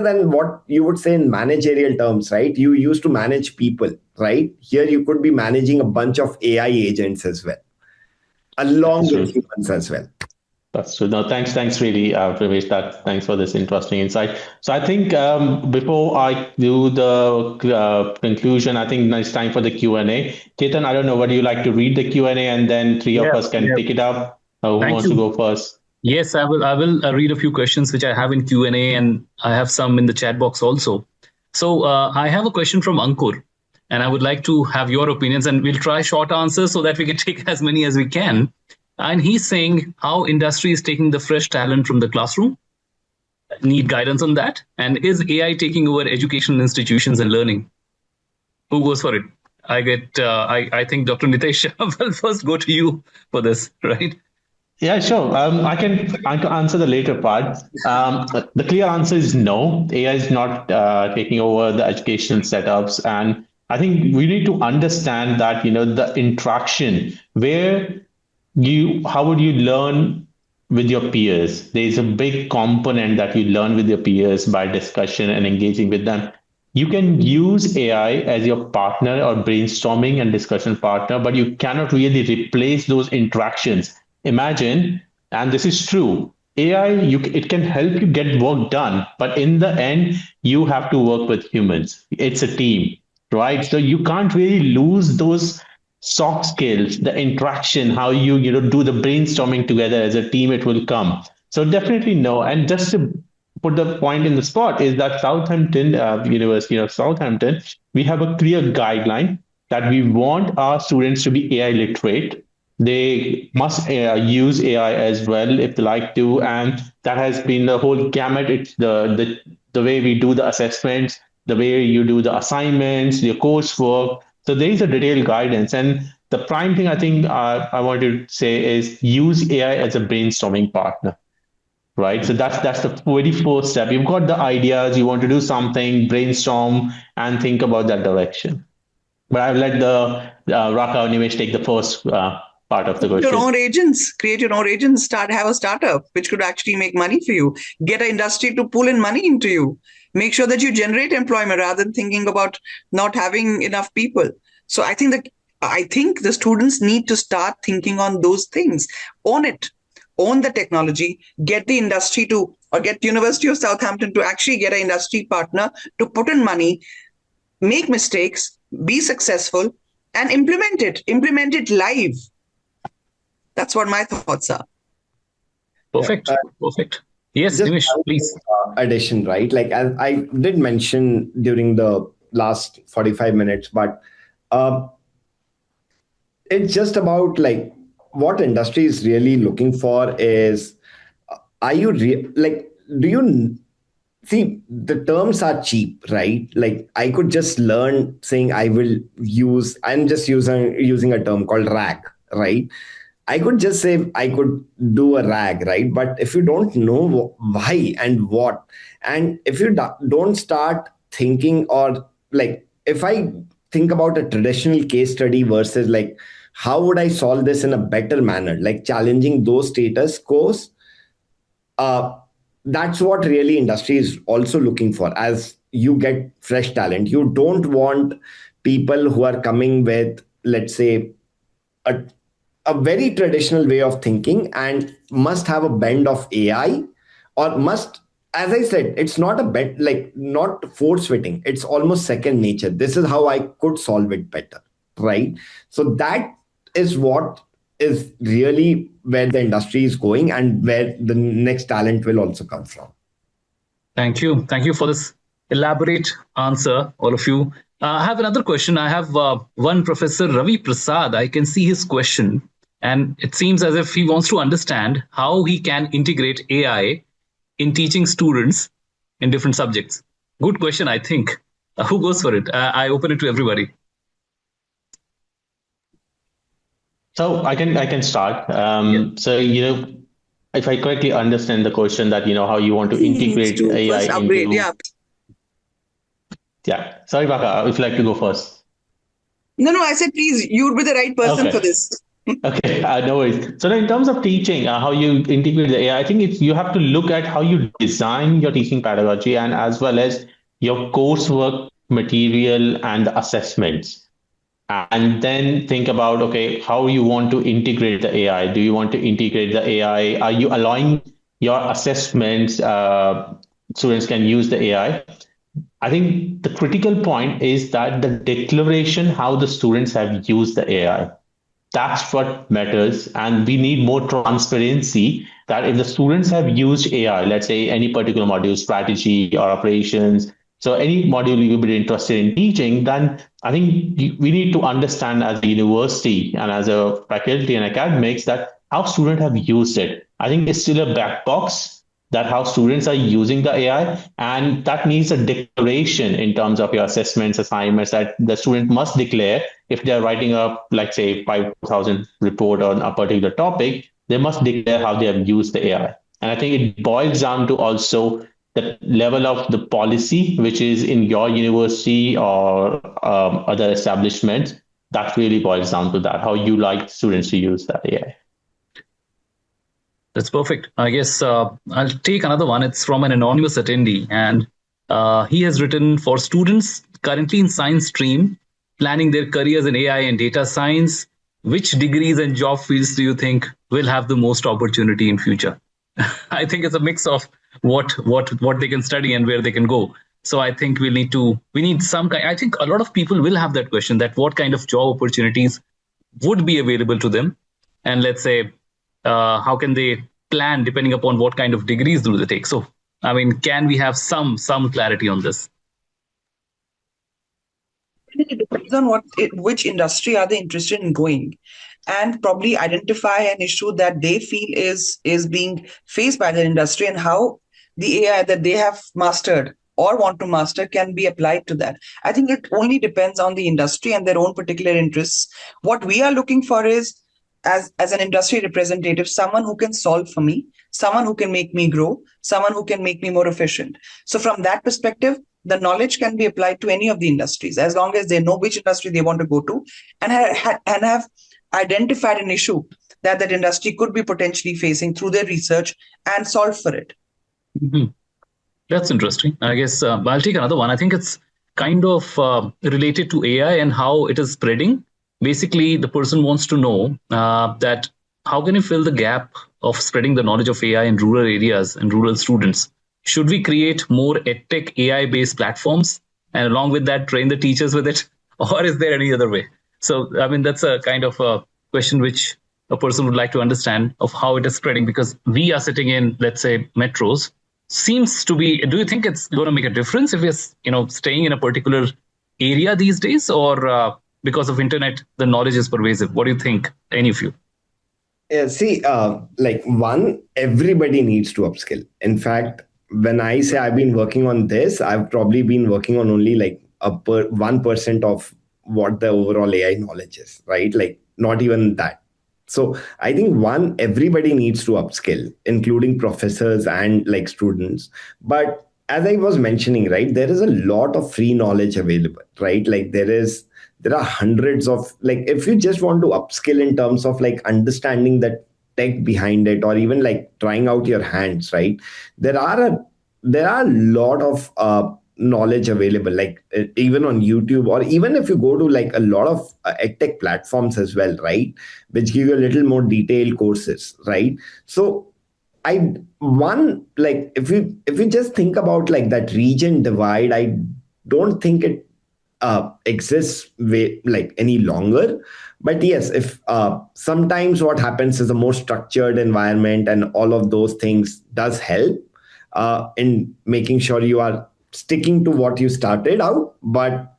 than what you would say in managerial terms, right? You used to manage people, right? Here you could be managing a bunch of AI agents as well, along that's with true. humans as well. That's true. No, thanks really, Pravesh. Thanks for this interesting insight. So I think before I do the conclusion, I think it's time for the Q&A. Chetan, I don't know, would you like to read the Q&A and then three of Yeah, us can yeah. pick it up? Who Thank wants to you. go first? Yes, I will. I will read a few questions which I have in Q&A, and I have some in the chat box also. So I have a question from Ankur, and I would like to have your opinions, and we'll try short answers so that we can take as many as we can. And he's saying how industry is taking the fresh talent from the classroom. Need guidance on that. And is AI taking over educational institutions and learning? Who goes for it? I get. I think Dr. Nitesh will first go to you for this, right? Yeah, sure. I can answer the later part. The clear answer is no. AI is not taking over the educational setups, and I think we need to understand that the interaction where how would you learn with your peers? There's a big component that you learn with your peers by discussion and engaging with them. You can use AI as your partner or brainstorming and discussion partner, but you cannot really replace those interactions. Imagine, and this is true, AI, it can help you get work done, but in the end, you have to work with humans. It's a team, right? So you can't really lose those soft skills, the interaction, how you do the brainstorming together as a team. It will come. So definitely no. And just to put the point in the spot is that Southampton, University of Southampton, we have a clear guideline that we want our students to be AI literate. They must use AI as well if they like to, and that has been the whole gamut. It's the way we do the assessments, the way you do the assignments, your coursework. So there is a detailed guidance, and the prime thing I think I want to say is use AI as a brainstorming partner, right? So that's the very first step. You've got the ideas, you want to do something, brainstorm and think about that direction. But I've let the Raka or Nimesh take the first part of the question. Create your own agents, have a startup which could actually make money for you, get an industry to pull in money into you, make sure that you generate employment rather than thinking about not having enough people. So I think the students need to start thinking on those things. Own it. Own the technology, get the industry to, or get University of Southampton to actually get an industry partner to put in money, make mistakes, be successful, and implement it live. That's what my thoughts are. Perfect. Perfect. Yes, Nimesh, please. Addition, right? Like I did mention during the last 45 minutes, but it's just about like what industry is really looking for is, are you do you see the terms are cheap, right? Like I could just learn saying I'm just using a term called RAG, right? I could just say I could do a RAG, right? But if you don't know why and what, and if you don't start thinking, or like if I think about a traditional case study versus like how would I solve this in a better manner, like challenging those status quos, that's what really industry is also looking for. As you get fresh talent, you don't want people who are coming with, let's say, a very traditional way of thinking and must have a bend of AI, or must, as I said, it's not a bend, like not force fitting. It's almost second nature. This is how I could solve it better, right? So that is what is really where the industry is going and where the next talent will also come from. Thank you. Thank you for this elaborate answer, all of you. I have another question. I have one Professor Ravi Prasad. I can see his question, and it seems as if he wants to understand how he can integrate AI in teaching students in different subjects. Good question, I think. Who goes for it? I open it to everybody. So I can start. So if I correctly understand the question, that how you want to integrate AI into. Yeah. Sorry, Baka, if you'd like to go first. No, I said please. You'd be the right person for this. Okay, no worries. So in terms of teaching, how you integrate the AI, I think you have to look at how you design your teaching pedagogy, and as well as your coursework material and the assessments. And then think about, okay, how you want to integrate the AI. Do you want to integrate the AI? Are you allowing your assessments, students can use the AI? I think the critical point is that the declaration, how the students have used the AI, that's what matters. And we need more transparency that if the students have used AI, let's say any particular module, strategy or operations, so any module you will be interested in teaching, then I think we need to understand as a university and as a faculty and academics that how students have used it. I think it's still a black box, that how students are using the AI, and that needs a declaration in terms of your assessments, assignments, that the student must declare if they're writing a, like say, 5,000 report on a particular topic, they must declare how they have used the AI. And I think it boils down to also the level of the policy, which is in your university or other establishments. That really boils down to that, how you like students to use that AI. That's perfect. I guess I'll take another one. It's from an anonymous attendee, and he has written for students currently in science stream, planning their careers in AI and data science. Which degrees and job fields do you think will have the most opportunity in future? I think it's a mix of what they can study and where they can go. So I think we need some kind. I think a lot of people will have that question: that what kind of job opportunities would be available to them, and let's say how can they plan depending upon what kind of degrees do they take. So I mean, can we have some clarity on this? It depends on which industry are they interested in going, and probably identify an issue that they feel is being faced by the industry, and how the AI that they have mastered or want to master can be applied to that. I think it only depends on the industry and their own particular interests. What we are looking for is, as an industry representative, someone who can solve for me, someone who can make me grow, someone who can make me more efficient. So from that perspective, the knowledge can be applied to any of the industries as long as they know which industry they want to go to, and have identified an issue that that industry could be potentially facing through their research and solve for it. Mm-hmm. That's interesting. I guess I'll take another one. I think it's kind of related to AI and how it is spreading. Basically, the person wants to know that how can you fill the gap of spreading the knowledge of AI in rural areas and rural students? Should we create more edtech AI-based platforms, and along with that, train the teachers with it, or is there any other way? So, I mean, that's a kind of a question which a person would like to understand of how it is spreading, because we are sitting in, let's say, metros. Seems to be. Do you think it's going to make a difference if we're, staying in a particular area these days, or because of internet, the knowledge is pervasive? What do you think, any of you? Yeah, see, everybody needs to upskill. In fact, when I say I've been working on this, I've probably been working on only like 1% of what the overall AI knowledge is, right? Like not even that. So I think everybody needs to upskill, including professors and like students. But as I was mentioning, right, there is a lot of free knowledge available, right? Like there are hundreds of, like, if you just want to upskill in terms of like understanding the tech behind it, or even like trying out your hands, right? There are a lot of knowledge available, like even on YouTube, or even if you go to like a lot of edtech platforms as well, right, which give you a little more detailed courses, right? So if you just think about like that region divide, I don't think it exists like any longer. But yes, if sometimes what happens is a more structured environment and all of those things does help in making sure you are sticking to what you started out, but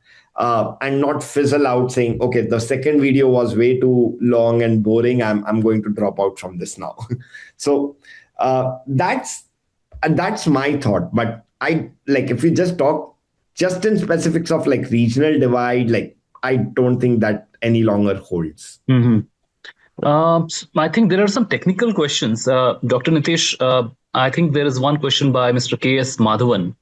and not fizzle out saying, okay, the second video was way too long and boring, I'm going to drop out from this now. So that's my thought. But I like, if we just talk just in specifics of like regional divide, like I don't think that any longer holds. Mm-hmm. I think there are some technical questions. Dr. Nitish, I think there is one question by Mr. K.S. Madhavan.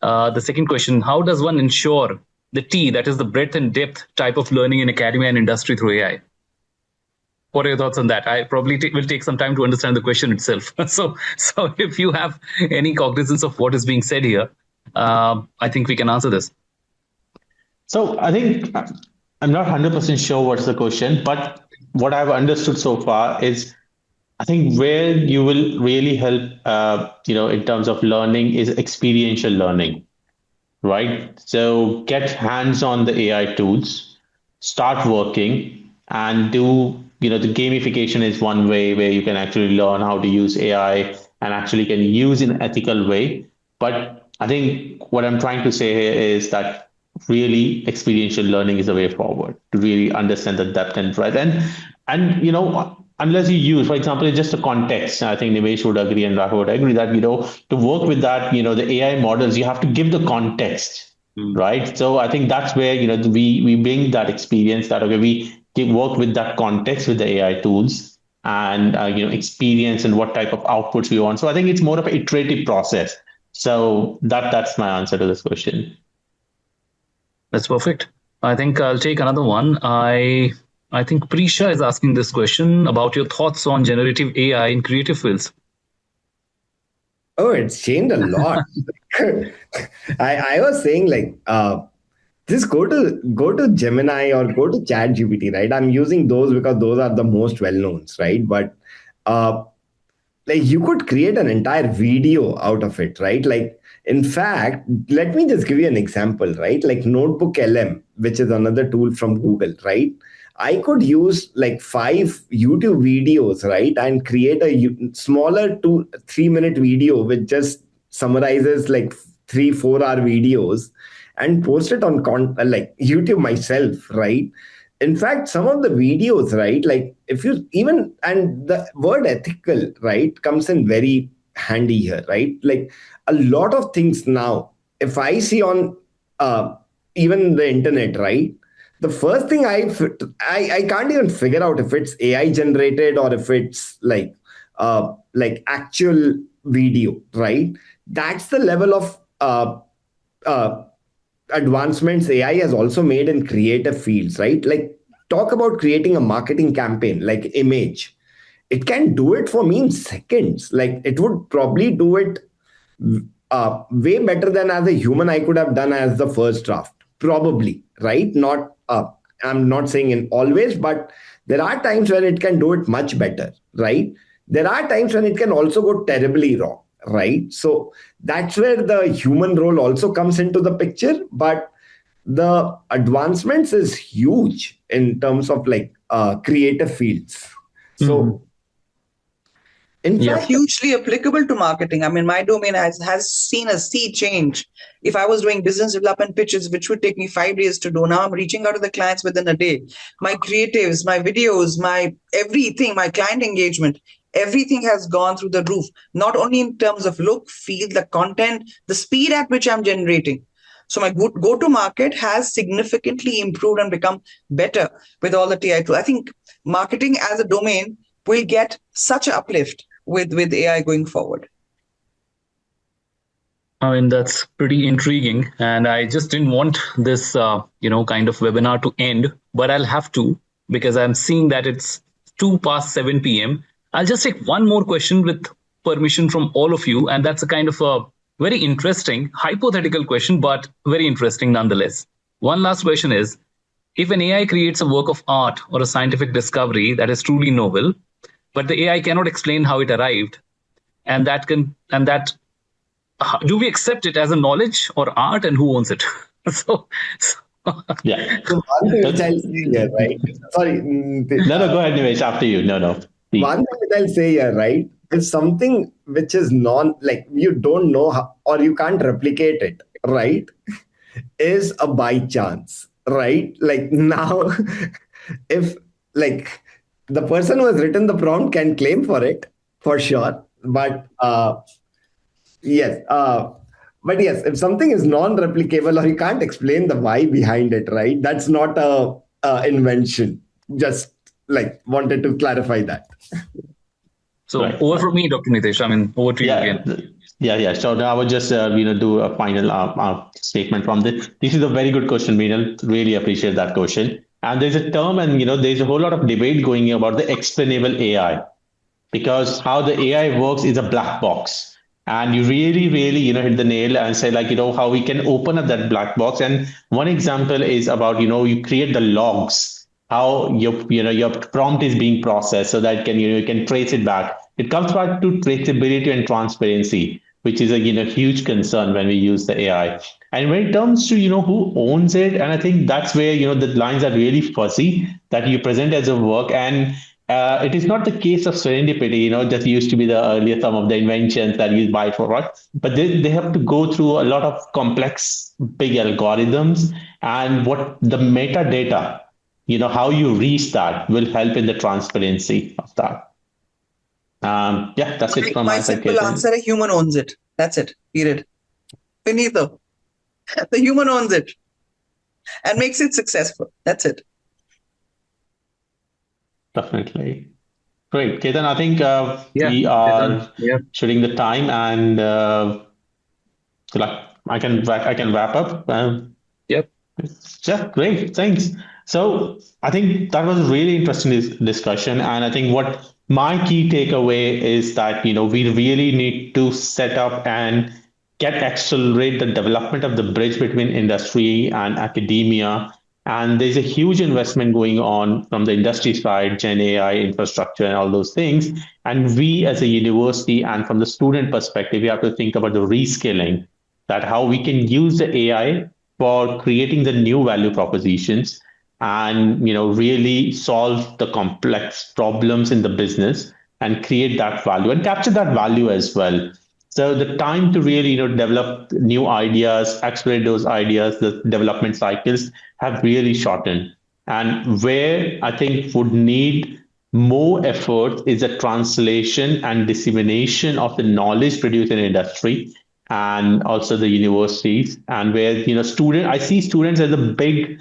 The second question: how does one ensure the T, that is the breadth and depth type of learning in academia and industry through AI? What are your thoughts on that? I probably will take some time to understand the question itself. So if you have any cognizance of what is being said here, I think we can answer this. So I think I'm not 100% sure what's the question, but what I've understood so far is, I think where you will really help, in terms of learning, is experiential learning, right? So get hands on the AI tools, start working, and do, the gamification is one way where you can actually learn how to use AI and actually can use in an ethical way. But I think what I'm trying to say here is that really experiential learning is the way forward to really understand the depth and breadth. And unless you use, for example, just a context, I think Nimesh would agree and Raka would agree that, to work with that, the AI models, you have to give the context, right? So I think that's where, we bring that experience that, okay, we work with that context with the AI tools and, experience and what type of outputs we want. So I think it's more of an iterative process. So that's my answer to this question. That's perfect. I think I'll take another one. I I think Prisha is asking this question about your thoughts on generative AI in creative fields. Oh, it's changed a lot. I was saying like just go to Gemini or go to Chat GPT, right? I'm using those because those are the most well knowns, right? But uh, like you could create an entire video out of it, right? Like in fact, let me just give you an example, right? Like Notebook LM, which is another tool from Google, right? I could use like 5 YouTube videos, right, and create a smaller 2 3 minute video which just summarizes like 3 4 hour videos and post it on like YouTube myself, right? In fact, some of the videos, right, like if you even, and the word ethical, right, comes in very handy here, right? Like a lot of things now, if I see on uh, even the internet, right, the first thing I can't even figure out if it's AI generated or if it's like actual video, right? That's the level of uh, advancements AI has also made in creative fields, right? Like, talk about creating a marketing campaign, like image. It can do it for me in seconds. Like, it would probably do it way better than as a human I could have done as the first draft. Probably, right? Not, I'm not saying in always, but there are times when it can do it much better, right? There are times when it can also go terribly wrong, right? So that's where the human role also comes into the picture. But the advancements is huge in terms of like creative fields. So in Yeah. fact, Hugely applicable to marketing. I mean, my domain has seen a sea change. If I was doing business development pitches, which would take me 5 days to do, now I'm reaching out to the clients within a day. My creatives, my videos, my everything, my client engagement, everything has gone through the roof, not only in terms of look, feel, the content, the speed at which I'm generating. So my go to market has significantly improved and become better with all the TI tools. I think marketing as a domain will get such an uplift with AI going forward. I mean, that's pretty intriguing. And I just didn't want this, kind of webinar to end, but I'll have to because I'm seeing that it's 2 past 7 p.m. I'll just take one more question with permission from all of you. And that's a kind of a very interesting, hypothetical question, but very interesting nonetheless. One last question is, if an AI creates a work of art or a scientific discovery that is truly novel, but the AI cannot explain how it arrived, and that do we accept it as a knowledge or art, and who owns it? so, so Yeah. so one thing which I'll say here, right? Sorry. No, go ahead, Nimesh. After you. No. One thing which I'll say here, right, is something which is like you don't know how, or you can't replicate it, right? Is a by chance, right? Like now, if like the person who has written the prompt can claim for it for sure, but yes, but yes, if something is non-replicable or you can't explain the why behind it, right? That's not a invention. Just like wanted to clarify that. so Right. over from me, Dr. Nitish. I mean, over to you again. Yeah. So now I would just do a final statement from this. This is a very good question, Meenal. Really appreciate that question. And there's a term, and there's a whole lot of debate going about the explainable AI, because how the AI works is a black box. And you really, hit the nail and say, like, how we can open up that black box. And one example is about, you create the logs, how your prompt is being processed so that you can trace it back. It comes back to traceability and transparency, which is a huge concern when we use the AI. And when it comes to who owns it, and I think that's where the lines are really fuzzy, that you present as a work. And it is not the case of serendipity, that used to be the earlier some of the inventions that you buy for what, but they have to go through a lot of complex, big algorithms, and what the metadata, how you reach that will help in the transparency of that. Yeah, that's it from My my side. simple answer: a human owns it. That's it. Period. Finito. The human owns it and makes it successful. That's it. Definitely. Great. Ketan, I think Yeah, we Chetan. are Yeah. shooting the time, and I can wrap up. Yep. Yeah, great. Thanks. So I think that was a really interesting discussion. And I think what my key takeaway is that, we really need to set up and accelerate the development of the bridge between industry and academia. And there's a huge investment going on from the industry side, Gen AI, infrastructure, and all those things. And we as a university and from the student perspective, we have to think about the reskilling, that how we can use the AI for creating the new value propositions and really solve the complex problems in the business and create that value and capture that value as well. So the time to really develop new ideas, accelerate those ideas, the development cycles have really shortened. And where I think would need more effort is the translation and dissemination of the knowledge produced in industry and also the universities, and where I see students as a big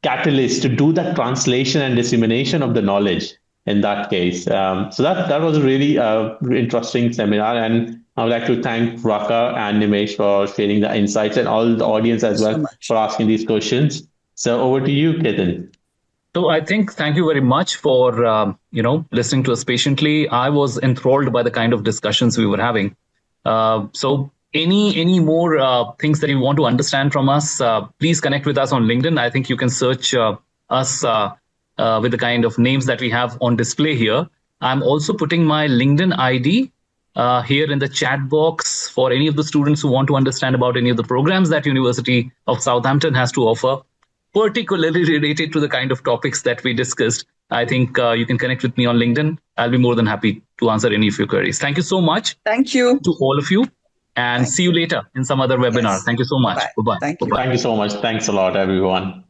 catalyst to do that translation and dissemination of the knowledge in that case. So that was a really interesting seminar, and I would like to thank Raka and Nimesh for sharing the insights, and all the audience as well for asking these questions. So over to you, Ketan. So I think thank you very much for listening to us patiently. I was enthralled by the kind of discussions we were having. So any more things that you want to understand from us, please connect with us on LinkedIn. I think you can search us with the kind of names that we have on display here. I'm also putting my LinkedIn ID here in the chat box for any of the students who want to understand about any of the programs that University of Southampton has to offer, particularly related to the kind of topics that we discussed. I think you can connect with me on LinkedIn. I'll be more than happy to answer any of your queries. Thank you so much. Thank you to all of you, and see you later in some other webinar. Yes. Thank you so much. Bye-bye. Thank you. Thank you so much. Thanks a lot, everyone.